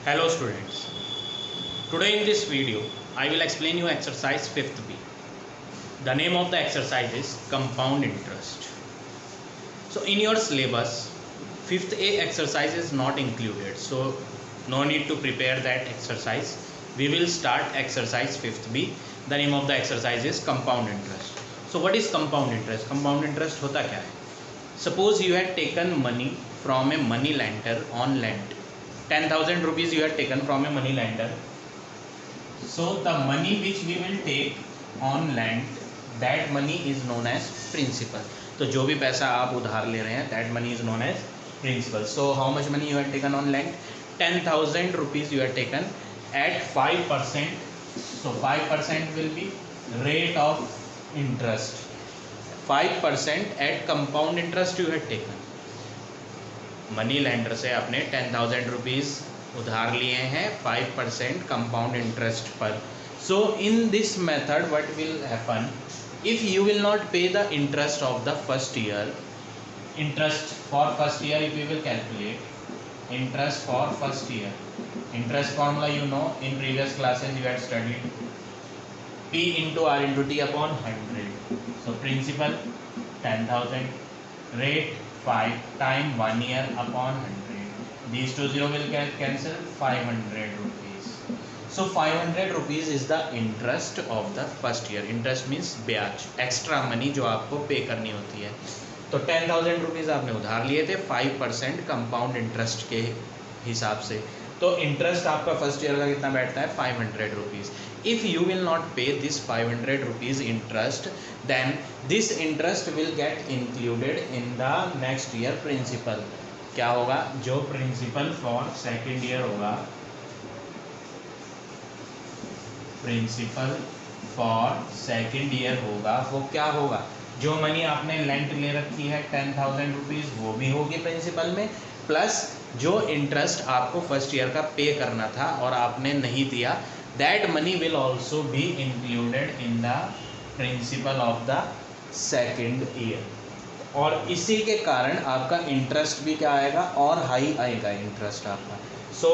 Hello students. Today in this video I will explain you exercise 5th B. The name of the exercise is compound interest. So in your syllabus 5th A exercise is not included, so no need to prepare that exercise. We will start exercise 5th B. The name of the exercise is compound interest. So what is compound interest? Compound interest होता क्या है? Suppose you had taken money from a money lender on lent. 10,000 rupees you had taken from a money lender. So the money which we will take on lent, that money is known as principal. तो जो भी पैसा आप उधार ले रहे हैं, that money is known as principal. So how much money you had taken on lent? 10,000 rupees you had taken at 5%. So 5% will be rate of interest. 5% at compound interest you had taken. Money lender से आपने 10,000 rupees उधार लिए हैं 5% compound interest पर. So in this method what will happen if you will not pay the interest of the first year. Interest for first year if you will calculate interest for first year, interest formula you know in previous classes you had studied, P into R into T upon 100. So principal 10,000, rate 5 time 1 year upon 100. These two zero will get cancelled. 500 rupees. So 500 rupees is the interest of the first year. Interest means ब्याज, extra money जो आपको पे करनी होती है. तो 10,000 rupees आपने उधार लिए थे 5% कंपाउंड इंटरेस्ट के हिसाब से. तो इंटरेस्ट आपका फर्स्ट ईयर का कितना बैठता है? 500 rupees. If you will not pay this 500 rupees interest, then this interest will get included in the next year principal. क्या होगा? जो principal for second year होगा, principal for second year होगा, वो क्या होगा? जो मनी आपने लेंट ले रखी है 10,000 रुपीज़ वो भी होगी प्रिंसिपल में, प्लस जो इंटरेस्ट आपको फर्स्ट ईयर का पे करना था और आपने नहीं दिया, that money will also be included in the principal of the second year. और इसी के कारण आपका इंटरेस्ट भी क्या आएगा? और हाई आएगा इंटरेस्ट आपका. So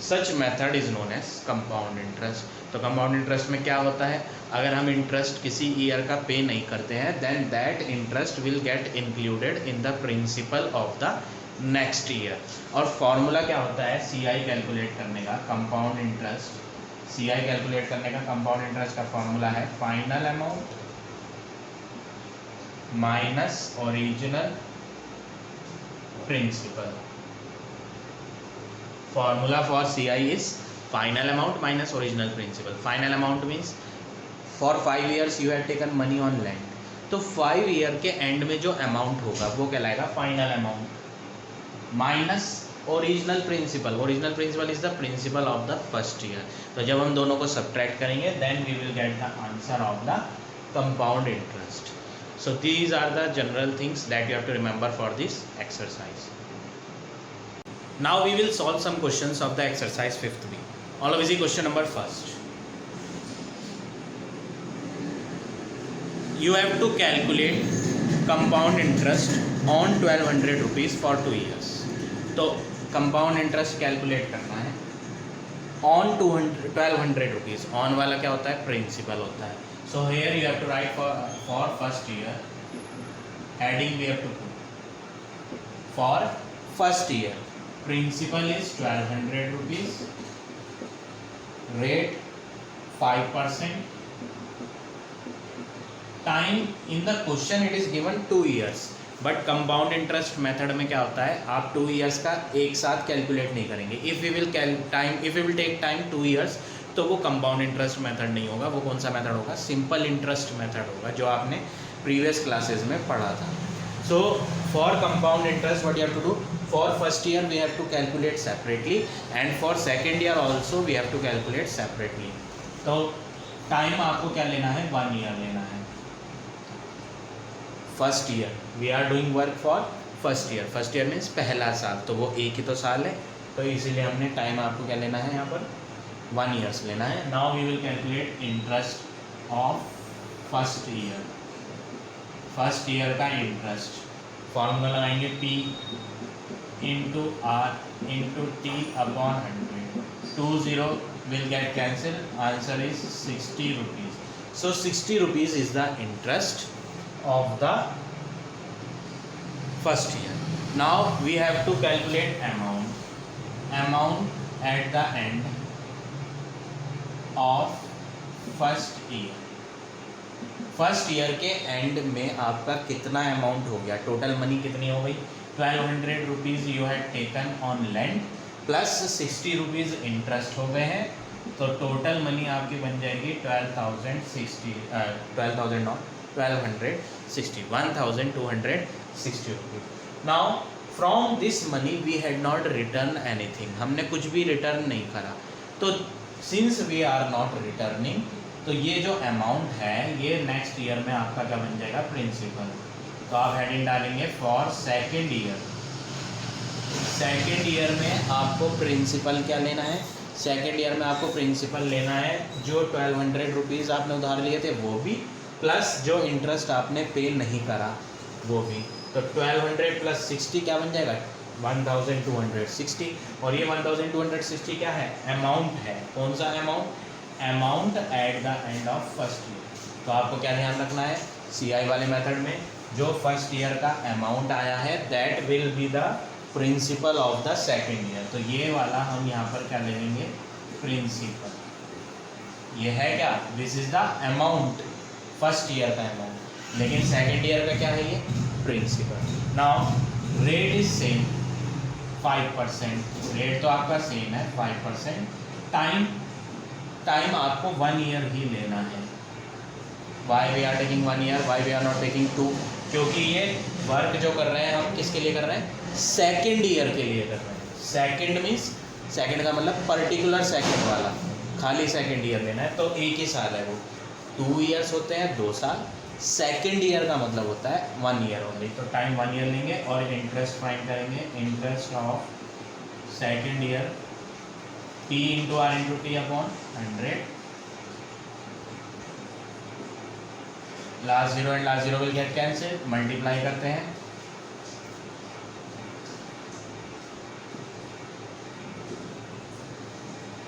such method is known as compound interest. तो कंपाउंड इंटरेस्ट में क्या होता है? अगर हम इंटरेस्ट किसी ईयर का पे नहीं करते हैं then that interest will get included in the principal of the next year. और फॉर्मूला क्या होता है सी आई कैलकुलेट करने का? Compound interest C I calculate करने का कंपाउंड इंटरेस्ट का फॉर्मूला है final amount minus original principal. Formula for C I is final amount minus original principal. Final amount means for 5 years you have taken money on land, तो 5 year के end में जो amount होगा वो कहलाएगा final amount, minus original principal. Original principal is the principal of the first year. तो जब हम दोनों को सब्ट्रैक्ट करेंगे then we will get the answer of the compound interest. So these are the general things that you have to remember for this exercise. Now we will solve some questions of the exercise 5th B. All of easy. Question number first, you have to calculate compound interest on 1200 rupees for 2 years. तो compound interest calculate करना है on 1200 rupees. On वाला क्या होता है? Principal होता है. So here you have to write for first year, heading we have to put for first year principal is 1200 rupees, rate 5%, time in the question it is given 2 years. But compound interest method में क्या होता है? आप 2 years का एक साथ calculate नहीं करेंगे. If you will take time 2 years तो वो कंपाउंड इंटरेस्ट मेथड नहीं होगा. वो कौन सा मेथड होगा? सिंपल इंटरेस्ट मेथड होगा जो आपने प्रीवियस क्लासेस में पढ़ा था. So for compound interest what you have to do? For first year we have to calculate separately and for second year also we have to calculate separately. तो time आपको क्या लेना है? 1 year लेना है. First year we are doing work for first year. First year means पहला साल, तो वो एक ही तो साल है, तो इसीलिए हमने टाइम आपको क्या लेना है यहाँ पर? 1 years लेना है. Now we will calculate interest of first year. First year का इंटरेस्ट फॉर्मूला लगाएंगे P into R into T upon 100. 20 will get cancelled. Answer is 60 rupees. So 60 rupees is the interest of the first year. Now we have to calculate amount at the end of first year के end में आपका कितना amount हो गया, total money कितनी हो गई, 1200 rupees you had taken on land plus 60 rupees interest हो गए हैं, तो टोटल मनी आपकी बन जाएगी 1260 रुपीज़. Now from this money we had not return anything, हमने कुछ भी रिटर्न नहीं करा. तो since we are not returning, तो ये जो अमाउंट है ये नेक्स्ट ईयर में आपका क्या बन जाएगा, प्रिंसिपल. तो आप हेडिंग डालेंगे for second year. Second year में आपको प्रिंसिपल क्या लेना है, सेकेंड ईयर में आपको प्रिंसिपल लेना है, जो 1200 रुपीज़ आपने उधार लिए थे वो भी, प्लस जो इंटरेस्ट आपने पे नहीं करा वो भी. तो 1200 प्लस 60 क्या बन जाएगा, 1260. और ये 1260 क्या है, अमाउंट है. कौन सा amount, amount at the end of first year. तो आपको क्या ध्यान रखना है, CI वाले मेथड में जो फर्स्ट ईयर का अमाउंट आया है that will be the principal of the second year. तो ये वाला हम यहाँ पर क्या ले लेंगे, प्रिंसिपल. ये है क्या, this is the amount, first year का अमाउंट. लेकिन सेकेंड ईयर का क्या है, ये principal. Now rate is same 5%, rate तो आपका सेम है 5%. टाइम आपको 1 ईयर ही लेना है. Why we are taking 1 year, why we are not taking 2, क्योंकि ये वर्क जो कर रहे हैं हम किसके लिए कर रहे हैं, सेकेंड ईयर के लिए कर रहे हैं. सेकेंड मीन्स, सेकेंड का मतलब पर्टिकुलर सेकेंड वाला, खाली सेकेंड ईयर लेना है. तो एक ही साल है वो, 2 ईयर्स होते हैं, 2 साल. सेकेंड ईयर का मतलब होता है 1 ईयर ओनली. तो टाइम 1 ईयर लेंगे और इंटरेस्ट फाइंड करेंगे. Interest of second year P into R into T upon 100. Last zero and last zero will get cancel. Multiply करते हैं,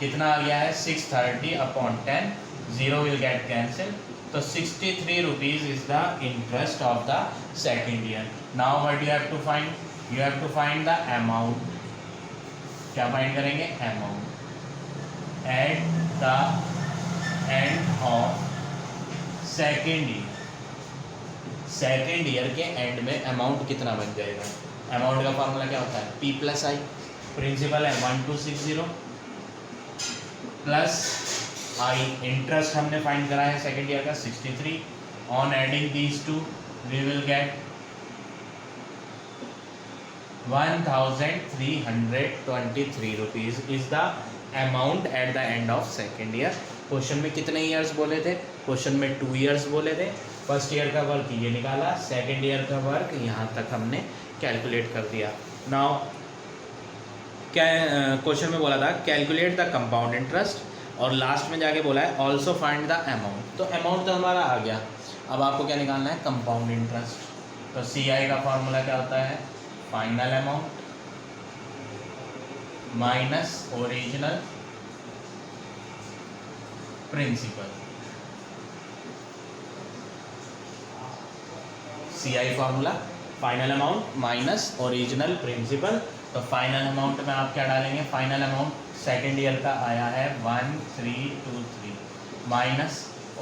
कितना आ गया है, 630 अपॉन 10. Zero will get cancel. तो 63 rupees is the interest of the second year. Now what you have to find, you have to find the amount. क्या find करेंगे, amount at the end of second year. Second year के end में amount कितना बन जाएगा. Amount का formula क्या होता है, P प्लस आई. प्रिंसिपल है 1260 प्लस आई. इंटरेस्ट हमने फाइंड करा है सेकेंड ईयर का 63. On adding these two we will get 1323 rupees is the amount at the end of second year. Question में कितने ईयर्स बोले थे, क्वेश्चन में 2 ईयर्स बोले थे. फर्स्ट ईयर का वर्क ये निकाला, सेकेंड ईयर का वर्क यहाँ तक हमने कैलकुलेट कर दिया. नाउ क्या क्वेश्चन में बोला था, कैलकुलेट द कंपाउंड इंटरेस्ट, और लास्ट में जाके बोला है ऑल्सो फाइंड द अमाउंट. तो अमाउंट तो हमारा आ गया, अब आपको क्या निकालना है, कंपाउंड इंटरेस्ट. तो CI का फॉर्मूला क्या होता है, final amount minus original principal. CI formula final amount minus original principal. तो फाइनल अमाउंट में आप क्या डालेंगे, फाइनल अमाउंट सेकेंड ईयर का आया है 1323 माइनस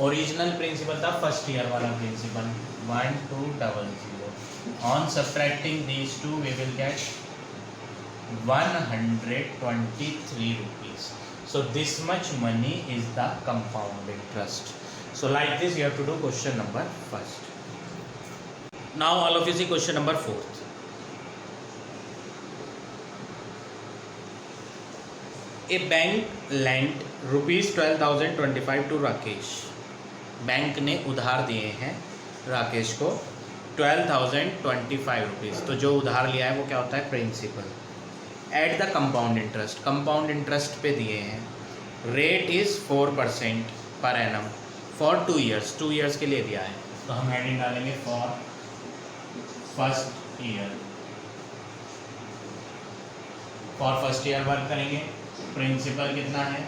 ओरिजिनल प्रिंसिपल था फर्स्ट ईयर वाला principal 1200. On subtracting these two we will get 123 rupees. So this much money is the compound interest. So like this you have to do question number first. Now all of you see question number 4th. A bank lent ₹12,025 to Rakesh. Bank ने उधार दिए हैं राकेश को 12,025 rupees. तो जो उधार लिया है वो क्या होता है, principal. At the compound interest, compound interest पे दिए हैं. Rate is 4% per annum for 2 years, 2 years के लिए दिया है. तो हम हेडिंग डालेंगे for first year. For first year work करेंगे. प्रिंसिपल कितना है,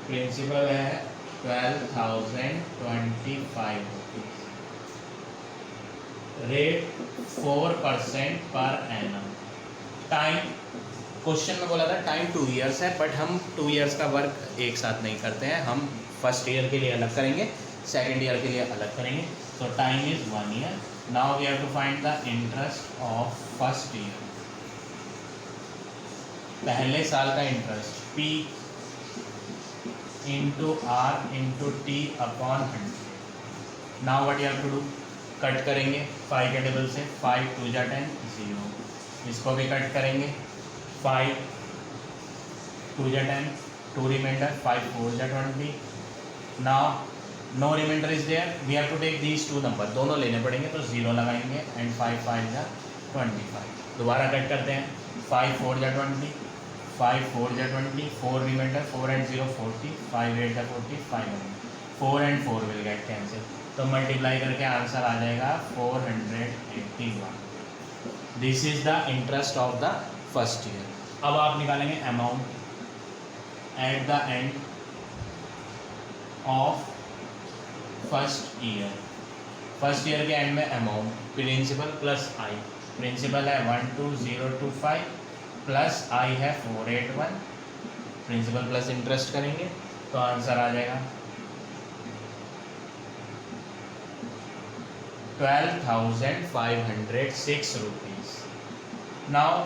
प्रिंसिपल है 12,025 rupees, rate 4% per annum. Time question में बोला था टाइम 2 ईयर्स है, बट हम 2 ईयर्स का वर्क एक साथ नहीं करते हैं, हम फर्स्ट ईयर के लिए अलग करेंगे, सेकेंड ईयर के लिए अलग करेंगे। So time is 1 year. Now we have to find the interest of first year, पहले साल का interest P into R into T upon 100। Now what you have to do, cut करेंगे 5 के टेबल से, 5 2 जा 10 0, इसको भी कट करेंगे, 5 2 जा 10, 2 रिमाइंडर, 5 4 जा 20। Now no reminder is there, we have to take these 2 number, दोनों लेने पड़ेंगे, तो 0 लगाएंगे एंड 5 5 जा 25। दोबारा कट करते हैं, 5 4 जा 20, 5 4 जा 20, 4 रिमाइंडर, 4 एंड 0 40, 5 8 जा 40, 5 4 एंड 4 विल गेट कैंसिल, तो मल्टीप्लाई करके आंसर आ जाएगा 481। This is the interest of the first year. अब आप निकालेंगे amount at the end of first year. First year के एंड में अमाउंट प्रिंसिपल प्लस आई, प्रिंसिपल है 12025 प्लस आई है 481, प्रिंसिपल प्लस इंटरेस्ट करेंगे तो आंसर आ जाएगा 12,506 रुपीज़। नाउ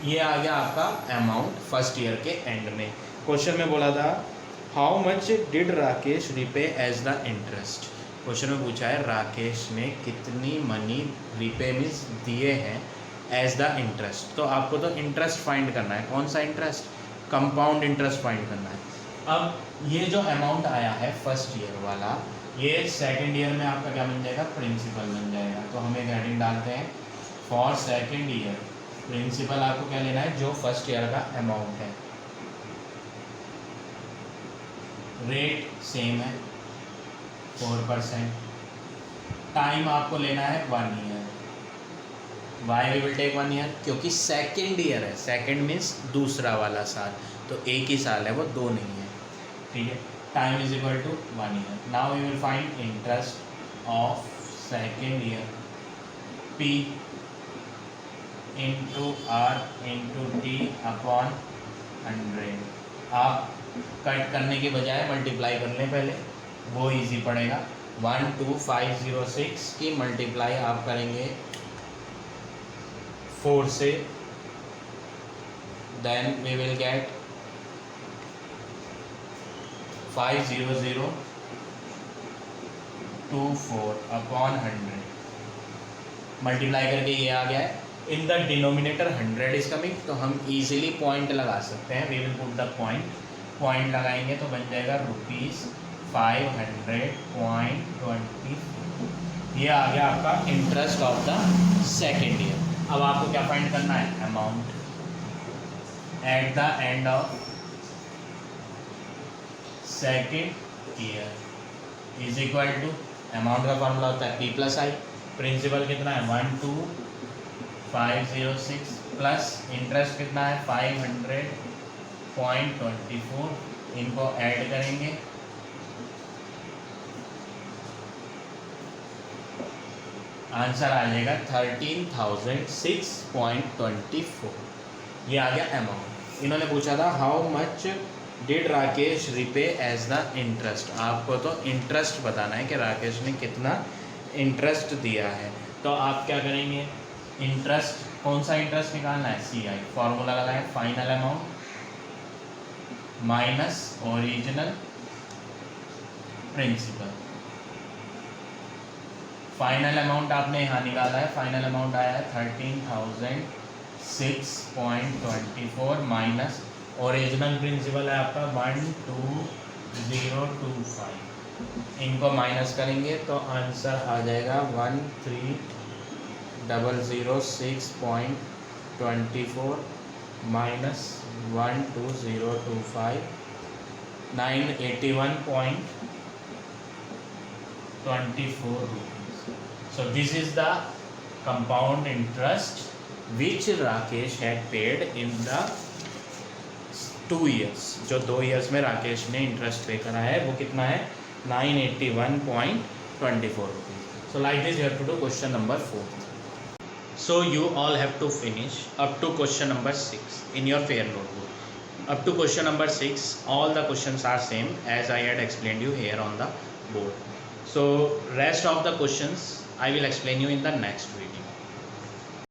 ये आ गया आपका अमाउंट फर्स्ट ईयर के एंड में। क्वेश्चन में बोला था how much did Rakesh repay as the interest. Question में पूछा है राकेश ने कितनी मनी रिपे मीन्स दिए हैं एज द इंटरेस्ट। तो आपको तो इंटरेस्ट फाइंड करना है, कौन सा इंटरेस्ट, कंपाउंड इंटरेस्ट फाइंड करना है। अब ये जो अमाउंट आया है फर्स्ट ईयर वाला, ये सेकेंड ईयर में आपका क्या बन जाएगा, प्रिंसिपल बन जाएगा। तो हम एक हेडिंग डालते हैं फॉर सेकेंड ईयर, प्रिंसिपल आपको क्या लेना है, जो फर्स्ट ईयर का अमाउंट है, रेट सेम है 4%, टाइम आपको लेना है 1 year. Why we will take 1 year, क्योंकि सेकेंड ईयर है, सेकेंड मीन्स दूसरा वाला साल, तो एक ही साल है, वो 2 नहीं है, ठीक है। Time is equal to 1 year. Now we will find interest of second year, P into R into T upon 100। आप कट करने के बजाय मल्टीप्लाई कर लें पहले, वो इजी पड़ेगा। 12506 की मल्टीप्लाई आप करेंगे 4 से, then we will get 50024 upon 100। Multiply करके ये आ गया है। In the denominator 100 is coming, तो हम इजीली पॉइंट लगा सकते हैं। We will put the point, point लगाएंगे तो बन जाएगा ₹500.20। ये आ गया आपका interest of the second year. अब आपको क्या फाइंड करना है, amount at the end of second year is equal to, amount का फॉर्मूला होता है P प्लस आई, प्रिंसिपल कितना है 12506 प्लस इंटरेस्ट कितना है 500.24, इनको ऐड करेंगे, आंसर आ जाएगा 13,006.24। ये आ गया अमाउंट। इन्होंने पूछा था how much did Rakesh repay as the interest. आपको तो इंटरेस्ट बताना है कि राकेश ने कितना इंटरेस्ट दिया है। तो आप क्या करेंगे, इंटरेस्ट, कौन सा इंटरेस्ट निकालना है, CI, फॉर्मूला लगाएं, final amount minus original principal. Final amount आपने यहाँ निकाला है, फाइनल अमाउंट आया है 13,006.24 माइनस ओरिजिनल प्रिंसिपल है आपका 12025, इनको माइनस करेंगे तो आंसर आ जाएगा 13,006.24 minus 12025, 981.24 rupees. So this is the compound interest which Rakesh had paid in the 2 years, जो 2 ईयर्स में राकेश ने इंटरेस्ट पे करा है वो कितना है 981.24 rupees. So like this you have to do question number 4. So you all have to finish up to question number 6 in your fair notebook. Up to question number 6, all the questions are same as I had explained you here on the board. So rest of the questions I will explain you in the next video.